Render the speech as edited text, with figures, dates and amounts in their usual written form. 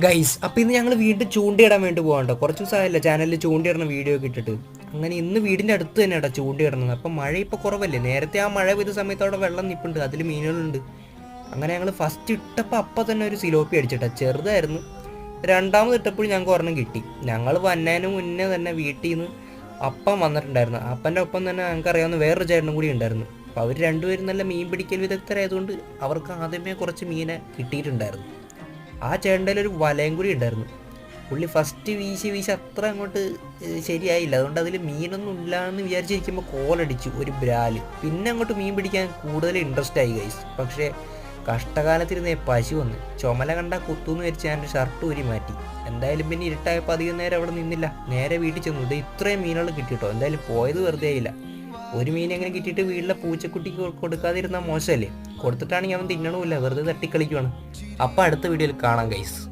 Guys അപ്പം ഇന്ന് ഞങ്ങൾ വീണ്ടും ചൂണ്ടിയിടാൻ വേണ്ടി പോകണ്ടോ. കുറച്ച് ദിവസമായല്ലോ ചാനലിൽ ചൂണ്ടിയിടുന്ന വീഡിയോ ഒക്കെ ഇട്ടിട്ട്. അങ്ങനെ ഇന്ന് വീടിൻ്റെ അടുത്ത് തന്നെ കേട്ടോ ചൂണ്ടിയിടുന്നത്. അപ്പം മഴ ഇപ്പോൾ കുറവല്ലേ, നേരത്തെ ആ മഴ പെയ്ത സമയത്ത് അവിടെ വെള്ളം നിൽപ്പുണ്ട്, അതിൽ മീനുകളുണ്ട്. അങ്ങനെ ഞങ്ങൾ ഫസ്റ്റ് ഇട്ടപ്പോൾ അപ്പം തന്നെ ഒരു സിലോപ്പി അടിച്ചിട്ടാ, ചെറുതായിരുന്നു. രണ്ടാമത് ഇട്ടപ്പോഴും ഞങ്ങൾക്ക് ഒരെണ്ണം കിട്ടി. ഞങ്ങൾ വന്നതിന് മുന്നേ തന്നെ വീട്ടിൽ നിന്ന് അപ്പം വന്നിട്ടുണ്ടായിരുന്നു. അപ്പൻ്റെ ഒപ്പം തന്നെ ഞങ്ങൾക്ക് അറിയാവുന്ന വേറൊരു ചേട്ടനും കൂടി ഉണ്ടായിരുന്നു. അപ്പോൾ അവർ രണ്ടുപേരും നല്ല മീൻ പിടിക്കൽ വിദഗ്ധരായതുകൊണ്ട് അവർക്ക് ആദ്യമേ കുറച്ച് മീനെ കിട്ടിയിട്ടുണ്ടായിരുന്നു. ആ ചേട്ടൻ്റെ ഒരു വലയും കൂടി ഉണ്ടായിരുന്നു. പുള്ളി ഫസ്റ്റ് വീശി അത്ര അങ്ങോട്ട് ശരിയായില്ല. അതുകൊണ്ട് അതിൽ മീനൊന്നും ഇല്ല എന്ന് വിചാരിച്ചിരിക്കുമ്പോൾ കോലടിച്ചു ഒരു ബ്രാല്. പിന്നെ അങ്ങോട്ട് മീൻ പിടിക്കാൻ കൂടുതൽ ഇൻട്രസ്റ്റ് ആയി ഗൈസ്. പക്ഷേ കഷ്ടകാലത്തിരുന്നേ പശു വന്ന് ചുമല കണ്ടാൽ കുത്തുന്ന് വെച്ച് ഞാൻ ഷർട്ട് ഊരി മാറ്റി. എന്തായാലും പിന്നെ ഇരുട്ടായപ്പോൾ അധികം നേരം അവിടെ നിന്നില്ല, നേരെ വീട്ടിൽ ചെന്നു. ഇത് ഇത്രയും മീനുകൾ കിട്ടിയിട്ടോ. എന്തായാലും പോയത് വെറുതെ ആയില്ല. ഒരു മീൻ എങ്ങനെ കിട്ടിയിട്ട് വീട്ടിലെ പൂച്ചക്കുട്ടിക്ക് കൊടുക്കാതിരുന്നാൽ മോശമല്ലേ. കൊടുത്തിട്ടാണെങ്കിൽ അവൻ തിന്നണമില്ല, വെറുതെ തട്ടിക്കളിക്കുവാണ്. അപ്പം അടുത്ത വീഡിയോയിൽ കാണാം ഗൈസ്.